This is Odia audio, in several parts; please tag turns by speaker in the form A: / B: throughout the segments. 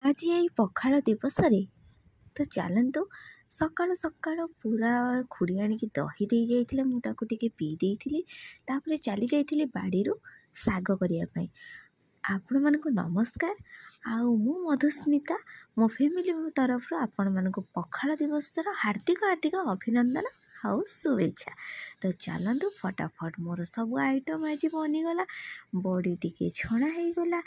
A: ଆଜି ଏଇ ପଖାଳ ଦିବସରେ ତ ଚାଲନ୍ତୁ ସକାଳୁ ସକାଳୁ ପୁରା ଖୁଡ଼ି ଆଣିକି ଦହି ଦେଇ ଯାଇଥିଲେ, ମୁଁ ତାକୁ ଟିକେ ପିଇ ଦେଇଥିଲି। ତାପରେ ଚାଲି ଯାଇଥିଲି ବାଡ଼ିରୁ ଶାଗ କରିବା ପାଇଁ। ଆପଣମାନଙ୍କୁ ନମସ୍କାର। ଆଉ ମୁଁ ମଧୁସ୍ମିତା, ମୋ ଫ୍ୟାମିଲି ତରଫରୁ ଆପଣମାନଙ୍କୁ ପଖାଳ ଦିବସର ହାର୍ଦ୍ଦିକ ଅଭିନନ୍ଦନ ଆଉ ଶୁଭେଚ୍ଛା। ତ ଚାଲନ୍ତୁ ଫଟାଫଟ ମୋର ସବୁ ଆଇଟମ୍ ଆଜି ବନିଗଲା। ବଡ଼ି ଟିକେ ଛଣା ହେଇଗଲା,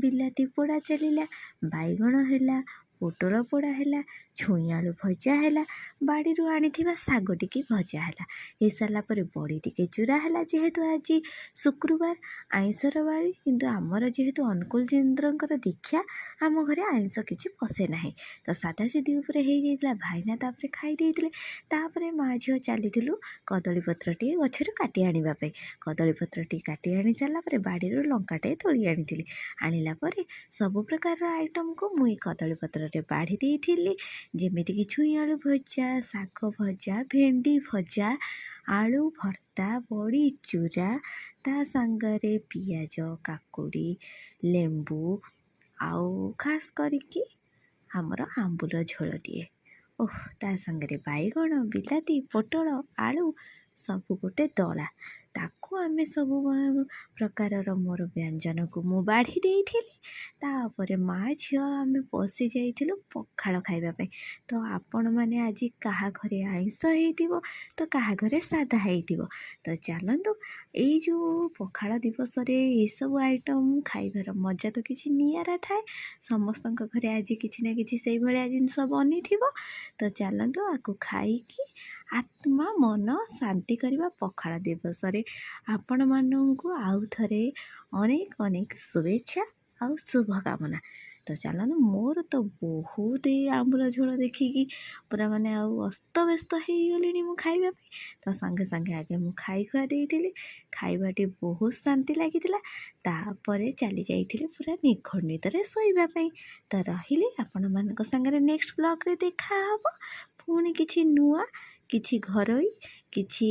A: ବିଲାତି ପୋଡ଼ା ଚାଲିଲା, ବାଇଗଣ ହେଲା, ପୋଟଳ ପୋଡ଼ା ହେଲା, ଛୁଇଁ ଆଳୁ ଭଜା ହେଲା, ବାଡ଼ିରୁ ଆଣିଥିବା ଶାଗ ଟିକେ ଭଜା ହେଲା। ହେଇସାରିଲା ପରେ ବଡ଼ି ଟିକେ ଚୁରା ହେଲା। ଯେହେତୁ ଆଜି ଶୁକ୍ରବାର ଆଇଁଷର ବାଡ଼ି, କିନ୍ତୁ ଆମର ଯେହେତୁ ଅନୁକୂଳ ଚନ୍ଦ୍ରଙ୍କର ଦୀକ୍ଷା, ଆମ ଘରେ ଆଇଁଷ କିଛି ପଶେ ନାହିଁ। ତ ସାଧାସିଧି ଉପରେ ହେଇଯାଇଥିଲା। ଭାଇନା ତାପରେ ଖାଇ ଦେଇଥିଲେ। ତାପରେ ମା ଝିଅ ଚାଲିଥିଲୁ କଦଳୀପତ୍ରଟିଏ ଗଛରୁ କାଟି ଆଣିବା ପାଇଁ। କଦଳୀପତ୍ରଟିଏ କାଟି ଆଣି ସାରିଲା ପରେ ବାଡ଼ିରୁ ଲଙ୍କାଟେ ତୋଳି ଆଣିଥିଲି। ଆଣିଲା ପରେ ସବୁ ପ୍ରକାରର ଆଇଟମ୍କୁ ମୁଁ ଏଇ କଦଳୀପତ୍ରରେ ବାଢ଼ି ଦେଇଥିଲି। ଯେମିତିକି ଛୁଇଁ ଆଳୁ ଭଜା, ଶାଗ ଭଜା, ଭେଣ୍ଡି ଭଜା, ଆଳୁ ଭର୍ତ୍ତା, ବଡ଼ି ଚୁରା, ତା ସାଙ୍ଗରେ ପିଆଜ, କାକୁଡ଼ି, ଲେମ୍ବୁ, ଆଉ ଖାସ୍ କରିକି ଆମର ଆମ୍ବୁଲ ଝୋଳଟିଏ। ତା ସାଙ୍ଗରେ ବାଇଗଣ, ବିଲାତି, ପୋଟଳ, ଆଳୁ ସବୁ ଗୋଟେ ଦଳା। ତାକୁ ଆମେ ସବୁ ପ୍ରକାରର ମୋର ବ୍ୟଞ୍ଜନକୁ ମୁଁ ବାଢ଼ି ଦେଇଥିଲି। ତାପରେ ମା ଝିଅ ଆମେ ବସି ଯାଇଥିଲୁ ପଖାଳ ଖାଇବା ପାଇଁ। ତ ଆପଣମାନେ ଆଜି କାହା ଘରେ ଆଇଁଷ ହେଇଥିବ, ତ କାହା ଘରେ ସାଧା ହେଇଥିବ। ତ ଚାଲନ୍ତୁ, ଏଇ ଯେଉଁ ପଖାଳ ଦିବସରେ ଏସବୁ ଆଇଟମ୍ ଖାଇବାର ମଜା ତ କିଛି ନିଆରା ଥାଏ। ସମସ୍ତଙ୍କ ଘରେ ଆଜି କିଛି ନା କିଛି ସେଇଭଳିଆ ଜିନିଷ ବନିଥିବ। ତ ଚାଲନ୍ତୁ ଆକୁ ଖାଇକି ଆତ୍ମା ମନ ଶାନ୍ତି କରିବା। ପଖାଳ ଦିବସରେ ଆପଣମାନଙ୍କୁ ଆଉ ଥରେ ଅନେକ ଶୁଭେଚ୍ଛା ଆଉ ଶୁଭକାମନା। ତ ଚାଲନ୍ତୁ, ମୋର ତ ବହୁତ ଏଇ ଆମ୍ବୁଲ ଝୋଳ ଦେଖିକି ପୁରା ମାନେ ଆଉ ଅସ୍ତବ୍ୟସ୍ତ ହେଇଗଲିଣି ମୁଁ ଖାଇବା ପାଇଁ। ତ ସାଙ୍ଗେ ସାଙ୍ଗେ ଆଗେ ମୁଁ ଖାଇବା ଦେଇଥିଲି। ଖାଇବାଟି ବହୁତ ଶାନ୍ତି ଲାଗିଥିଲା। ତାପରେ ଚାଲି ଯାଇଥିଲି ପୁରା ନିଘଣ୍ଟିତରେ ଶୋଇବା ପାଇଁ। ତ ରହିଲି, ଆପଣମାନଙ୍କ ସାଙ୍ଗରେ ନେକ୍ସଟ ବ୍ଲଗ୍ରେ ଦେଖା ହେବ। ପୁଣି କିଛି ନୂଆ, କିଛି ଘରୋଇ, କିଛି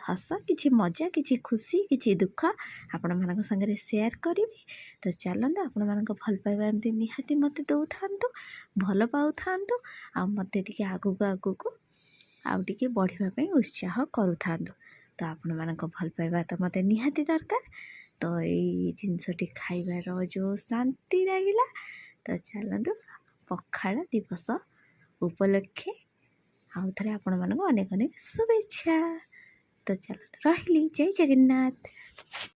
A: ହସ, କିଛି ମଜା, କିଛି ଖୁସି, କିଛି ଦୁଃଖ ଆପଣମାନଙ୍କ ସାଙ୍ଗରେ ସେୟାର କରିବି। ତ ଚାଲନ୍ତୁ, ଆପଣମାନଙ୍କ ଭଲ ପାଇବା ଏମିତି ନିହାତି ମୋତେ ଦେଉଥାନ୍ତୁ, ଭଲ ପାଉଥାନ୍ତୁ, ଆଉ ମୋତେ ଟିକେ ଆଗକୁ ଆଉ ଟିକେ ବଢ଼ିବା ପାଇଁ ଉତ୍ସାହ କରୁଥାନ୍ତୁ। ତ ଆପଣମାନଙ୍କ ଭଲ ପାଇବା ତ ମୋତେ ନିହାତି ଦରକାର। ତ ଏଇ ଜିନିଷଟି ଖାଇବାର ଯେଉଁ ଶାନ୍ତି ଲାଗିଲା। ତ ଚାଲନ୍ତୁ, ପଖାଳ ଦିବସ ଉପଲକ୍ଷେ ଆଉ ଥରେ ଆପଣମାନଙ୍କୁ ଅନେକ ଶୁଭେଚ୍ଛା। ତ ଚାଲନ୍ତୁ, ରହିଲି। ଜୟ ଜଗନ୍ନାଥ।